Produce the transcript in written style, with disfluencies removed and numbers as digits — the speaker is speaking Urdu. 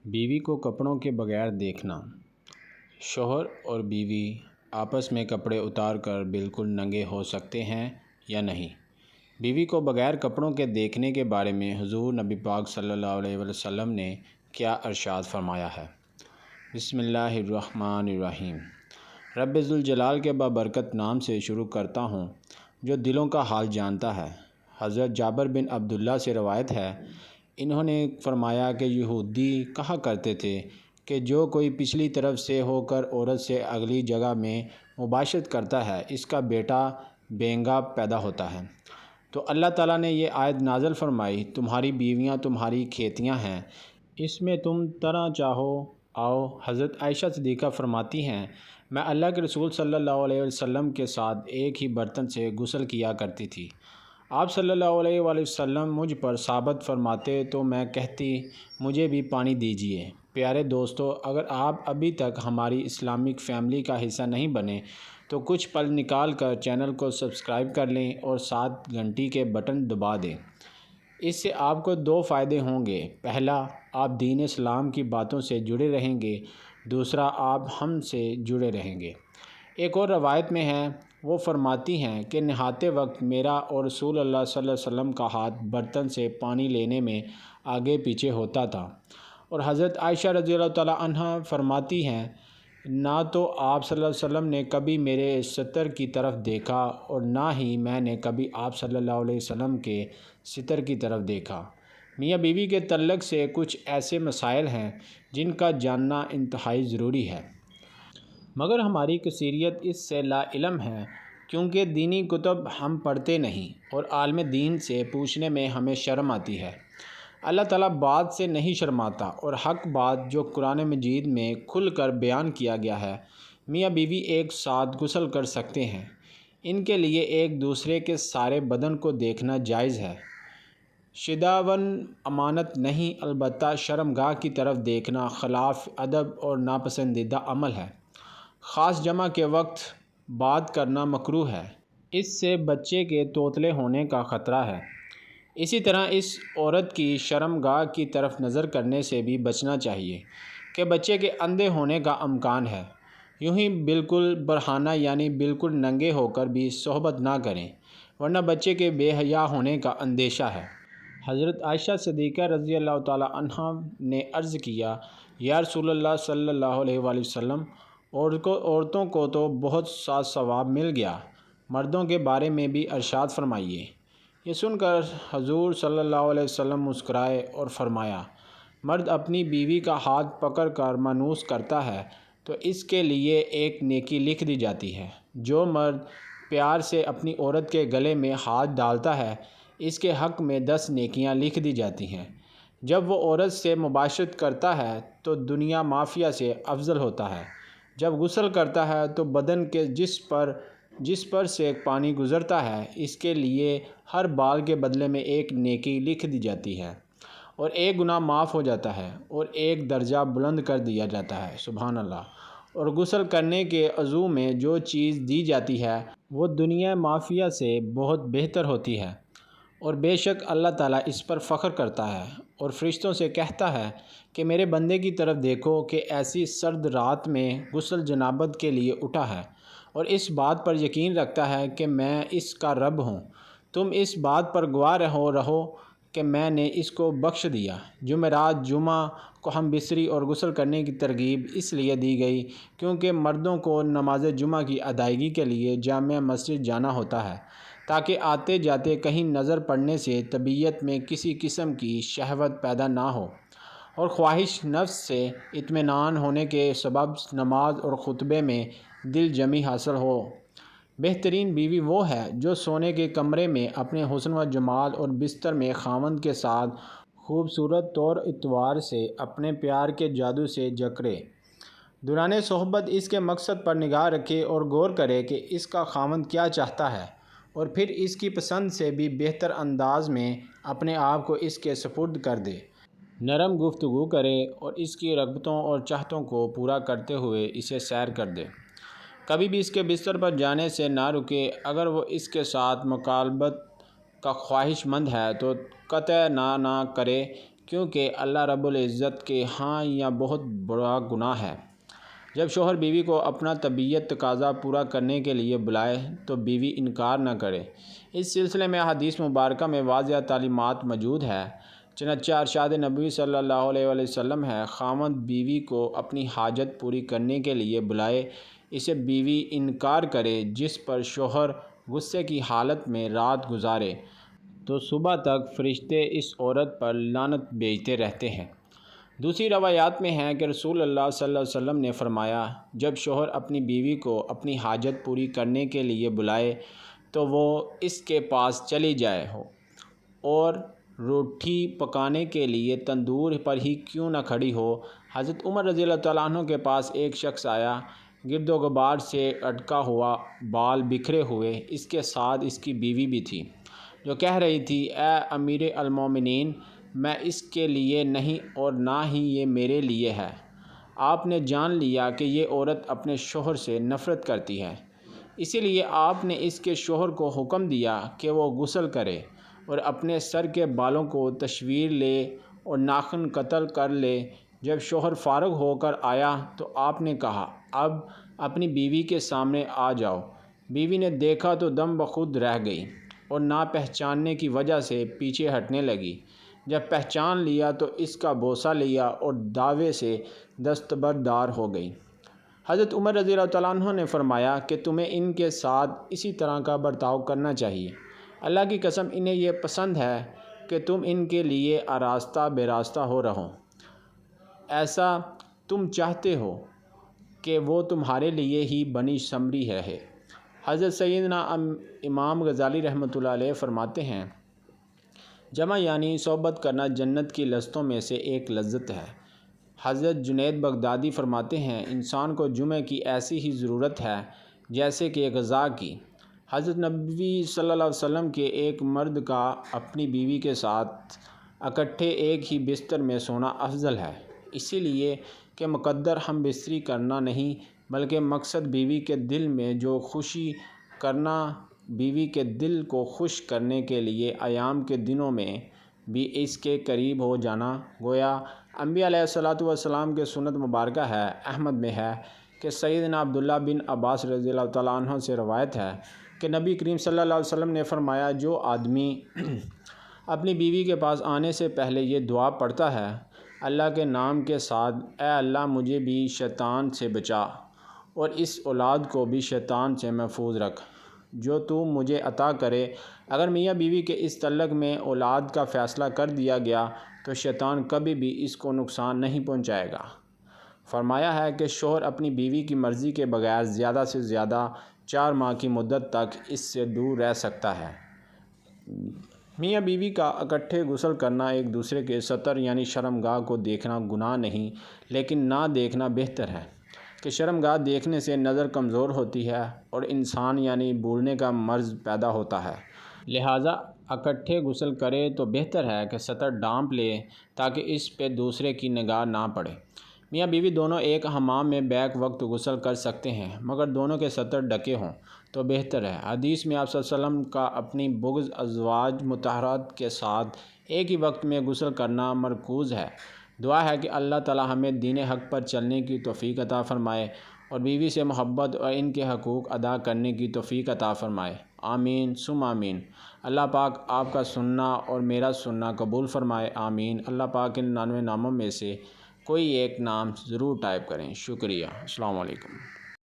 بیوی کو کپڑوں کے بغیر دیکھنا۔ شوہر اور بیوی آپس میں کپڑے اتار کر بالکل ننگے ہو سکتے ہیں یا نہیں؟ بیوی کو بغیر کپڑوں کے دیکھنے کے بارے میں حضور نبی پاک صلی اللہ علیہ وسلم نے کیا ارشاد فرمایا ہے؟ بسم اللہ الرحمن الرحیم۔ رب ذوالجلال کے بابرکت نام سے شروع کرتا ہوں جو دلوں کا حال جانتا ہے۔ حضرت جابر بن عبداللہ سے روایت ہے، انہوں نے فرمایا کہ یہودی کہا کرتے تھے کہ جو کوئی پچھلی طرف سے ہو کر عورت سے اگلی جگہ میں مباشرت کرتا ہے اس کا بیٹا بینگا پیدا ہوتا ہے۔ تو اللہ تعالیٰ نے یہ آیت نازل فرمائی، تمہاری بیویاں تمہاری کھیتیاں ہیں، اس میں تم طرح چاہو آؤ۔ حضرت عائشہ صدیقہ فرماتی ہیں، میں اللہ کے رسول صلی اللہ علیہ وسلم کے ساتھ ایک ہی برتن سے غسل کیا کرتی تھی۔ آپ صلی اللہ علیہ وآلہ وسلم مجھ پر ثابت فرماتے تو میں کہتی مجھے بھی پانی دیجیے۔ پیارے دوستو، اگر آپ ابھی تک ہماری اسلامک فیملی کا حصہ نہیں بنے تو کچھ پل نکال کر چینل کو سبسکرائب کر لیں اور ساتھ گھنٹی کے بٹن دبا دیں۔ اس سے آپ کو دو فائدے ہوں گے۔ پہلا، آپ دین اسلام کی باتوں سے جڑے رہیں گے، دوسرا آپ ہم سے جڑے رہیں گے۔ ایک اور روایت میں ہے، وہ فرماتی ہیں کہ نہاتے وقت میرا اور رسول اللہ صلی اللہ علیہ وسلم کا ہاتھ برتن سے پانی لینے میں آگے پیچھے ہوتا تھا۔ اور حضرت عائشہ رضی اللہ تعالیٰ عنہا فرماتی ہیں، نہ تو آپ صلی اللہ علیہ وسلم نے کبھی میرے ستر کی طرف دیکھا اور نہ ہی میں نے کبھی آپ صلی اللہ علیہ وسلم کے ستر کی طرف دیکھا۔ میاں بیوی کے تعلق سے کچھ ایسے مسائل ہیں جن کا جاننا انتہائی ضروری ہے، مگر ہماری کثیریت اس سے لا علم ہے کیونکہ دینی کتب ہم پڑھتے نہیں اور عالم دین سے پوچھنے میں ہمیں شرم آتی ہے۔ اللہ تعالیٰ بات سے نہیں شرماتا اور حق بات جو قرآن مجید میں کھل کر بیان کیا گیا ہے، میاں بیوی ایک ساتھ غسل کر سکتے ہیں، ان کے لیے ایک دوسرے کے سارے بدن کو دیکھنا جائز ہے۔ شداون امانت نہیں، البتہ شرمگاہ کی طرف دیکھنا خلاف ادب اور ناپسندیدہ عمل ہے۔ خاص جمعہ کے وقت بات کرنا مکروہ ہے، اس سے بچے کے توتلے ہونے کا خطرہ ہے۔ اسی طرح اس عورت کی شرمگاہ کی طرف نظر کرنے سے بھی بچنا چاہیے کہ بچے کے اندھے ہونے کا امکان ہے۔ یوں ہی بالکل برہنہ یعنی بالکل ننگے ہو کر بھی صحبت نہ کریں، ورنہ بچے کے بے حیا ہونے کا اندیشہ ہے۔ حضرت عائشہ صدیقہ رضی اللہ تعالیٰ عنہا نے عرض کیا، یا رسول اللہ صلی اللہ علیہ وآلہ وسلم، عورتوں کو تو بہت سا ثواب مل گیا، مردوں کے بارے میں بھی ارشاد فرمائیے۔ یہ سن کر حضور صلی اللہ علیہ وسلم مسکرائے اور فرمایا، مرد اپنی بیوی کا ہاتھ پکڑ کر مانوس کرتا ہے تو اس کے لیے ایک نیکی لکھ دی جاتی ہے۔ جو مرد پیار سے اپنی عورت کے گلے میں ہاتھ ڈالتا ہے اس کے حق میں 10 نیکیاں لکھ دی جاتی ہیں۔ جب وہ عورت سے مباشرت کرتا ہے تو دنیا مافیہ سے افضل ہوتا ہے۔ جب غسل کرتا ہے تو بدن کے جس پر سے پانی گزرتا ہے اس کے لیے ہر بال کے بدلے میں ایک نیکی لکھ دی جاتی ہے اور ایک گناہ معاف ہو جاتا ہے اور ایک درجہ بلند کر دیا جاتا ہے۔ سبحان اللہ۔ اور غسل کرنے کے عضو میں جو چیز دی جاتی ہے وہ دنیا مافیہ سے بہت بہتر ہوتی ہے، اور بے شک اللہ تعالیٰ اس پر فخر کرتا ہے اور فرشتوں سے کہتا ہے کہ میرے بندے کی طرف دیکھو کہ ایسی سرد رات میں غسل جنابت کے لیے اٹھا ہے اور اس بات پر یقین رکھتا ہے کہ میں اس کا رب ہوں۔ تم اس بات پر گواہ رہو کہ میں نے اس کو بخش دیا۔ جمعرات جمعہ کو ہم بستری اور غسل کرنے کی ترغیب اس لیے دی گئی کیونکہ مردوں کو نماز جمعہ کی ادائیگی کے لیے جامع مسجد جانا ہوتا ہے تاکہ آتے جاتے کہیں نظر پڑنے سے طبیعت میں کسی قسم کی شہوت پیدا نہ ہو اور خواہش نفس سے اطمینان ہونے کے سبب نماز اور خطبے میں دل جمی حاصل ہو۔ بہترین بیوی وہ ہے جو سونے کے کمرے میں اپنے حسن و جمال اور بستر میں خاوند کے ساتھ خوبصورت طور اتوار سے اپنے پیار کے جادو سے جکڑے۔ دوران صحبت اس کے مقصد پر نگاہ رکھے اور غور کرے کہ اس کا خاوند کیا چاہتا ہے اور پھر اس کی پسند سے بھی بہتر انداز میں اپنے آپ کو اس کے سپرد کر دے۔ نرم گفتگو کرے اور اس کی رغبتوں اور چاہتوں کو پورا کرتے ہوئے اسے سیر کر دے۔ کبھی بھی اس کے بستر پر جانے سے نہ رکے۔ اگر وہ اس کے ساتھ مکالمت کا خواہش مند ہے تو قطع نہ کرے کیونکہ اللہ رب العزت کے ہاں یہ بہت بڑا گناہ ہے۔ جب شوہر بیوی کو اپنا طبیعت تقاضا پورا کرنے کے لیے بلائے تو بیوی انکار نہ کرے۔ اس سلسلے میں حدیث مبارکہ میں واضح تعلیمات موجود ہے۔ چنانچہ ارشاد نبوی صلی اللہ علیہ وآلہ وسلم ہے، خاوند بیوی کو اپنی حاجت پوری کرنے کے لیے بلائے، اسے بیوی انکار کرے، جس پر شوہر غصے کی حالت میں رات گزارے تو صبح تک فرشتے اس عورت پر لعنت بھیجتے رہتے ہیں۔ دوسری روایات میں ہے کہ رسول اللہ صلی اللہ علیہ وسلم نے فرمایا، جب شوہر اپنی بیوی کو اپنی حاجت پوری کرنے کے لیے بلائے تو وہ اس کے پاس چلی جائے ہو اور روٹی پکانے کے لیے تندور پر ہی کیوں نہ کھڑی ہو۔ حضرت عمر رضی اللہ تعالیٰ عنہ کے پاس ایک شخص آیا، گرد و غبار سے اٹکا ہوا، بال بکھرے ہوئے، اس کے ساتھ اس کی بیوی بھی تھی، جو کہہ رہی تھی، اے امیر المومنین، میں اس کے لیے نہیں اور نہ ہی یہ میرے لیے ہے۔ آپ نے جان لیا کہ یہ عورت اپنے شوہر سے نفرت کرتی ہے، اسی لیے آپ نے اس کے شوہر کو حکم دیا کہ وہ غسل کرے اور اپنے سر کے بالوں کو تشویر لے اور ناخن قتل کر لے۔ جب شوہر فارغ ہو کر آیا تو آپ نے کہا، اب اپنی بیوی کے سامنے آ جاؤ۔ بیوی نے دیکھا تو دم بخود رہ گئی اور نہ پہچاننے کی وجہ سے پیچھے ہٹنے لگی۔ جب پہچان لیا تو اس کا بوسہ لیا اور دعوے سے دستبردار ہو گئی۔ حضرت عمر رضی اللہ تعالیٰ عنہ نے فرمایا کہ تمہیں ان کے ساتھ اسی طرح کا برتاؤ کرنا چاہیے۔ اللہ کی قسم انہیں یہ پسند ہے کہ تم ان کے لیے آراستہ بے راستہ ہو رہو، ایسا تم چاہتے ہو کہ وہ تمہارے لیے ہی بنی سمری ہے۔ حضرت سیدنا امام غزالی رحمۃ اللہ علیہ فرماتے ہیں، جمع یعنی صحبت کرنا جنت کی لذتوں میں سے ایک لذت ہے۔ حضرت جنید بغدادی فرماتے ہیں، انسان کو جمعہ کی ایسی ہی ضرورت ہے جیسے کہ غذا کی۔ حضرت نبی صلی اللہ علیہ وسلم کے ایک مرد کا اپنی بیوی کے ساتھ اکٹھے ایک ہی بستر میں سونا افضل ہے، اسی لیے کہ مقدر ہم بستری کرنا نہیں بلکہ مقصد بیوی کے دل میں جو خوشی کرنا، بیوی کے دل کو خوش کرنے کے لیے ایام کے دنوں میں بھی اس کے قریب ہو جانا۔ گویا انبیاء علیہ الصلوۃ والسلام کے سنت مبارکہ ہے۔ احمد میں ہے کہ سیدنا عبداللہ بن عباس رضی اللہ تعالیٰ عنہ سے روایت ہے کہ نبی کریم صلی اللہ علیہ وسلم نے فرمایا، جو آدمی اپنی بیوی کے پاس آنے سے پہلے یہ دعا پڑھتا ہے، اللہ کے نام کے ساتھ، اے اللہ مجھے بھی شیطان سے بچا اور اس اولاد کو بھی شیطان سے محفوظ رکھ جو تو مجھے عطا کرے۔ اگر میاں بیوی کے اس تعلق میں اولاد کا فیصلہ کر دیا گیا تو شیطان کبھی بھی اس کو نقصان نہیں پہنچائے گا۔ فرمایا ہے کہ شوہر اپنی بیوی کی مرضی کے بغیر زیادہ سے زیادہ 4 ماہ کی مدت تک اس سے دور رہ سکتا ہے۔ میاں بیوی کا اکٹھے غسل کرنا ایک دوسرے کے ستر یعنی شرمگاہ کو دیکھنا گناہ نہیں، لیکن نہ دیکھنا بہتر ہے کہ شرمگاہ دیکھنے سے نظر کمزور ہوتی ہے اور انسان یعنی بھولنے کا مرض پیدا ہوتا ہے، لہٰذا اکٹھے غسل کرے تو بہتر ہے کہ ستر ڈھانپ لے تاکہ اس پہ دوسرے کی نگاہ نہ پڑے۔ میاں بیوی دونوں ایک حمام میں بیک وقت غسل کر سکتے ہیں، مگر دونوں کے ستر ڈھکے ہوں تو بہتر ہے۔ حدیث میں آپ صلی اللہ علیہ وسلم کا اپنی بغض ازواج مطہرات کے ساتھ ایک ہی وقت میں غسل کرنا مرکوز ہے۔ دعا ہے کہ اللہ تعالی ہمیں دین حق پر چلنے کی توفیق عطا فرمائے اور بیوی سے محبت اور ان کے حقوق ادا کرنے کی توفیق عطا فرمائے، آمین ثم آمین۔ اللہ پاک آپ کا سننا اور میرا سننا قبول فرمائے، آمین۔ اللہ پاک ان 99 ناموں میں سے کوئی ایک نام ضرور ٹائپ کریں۔ شکریہ۔ السلام علیکم۔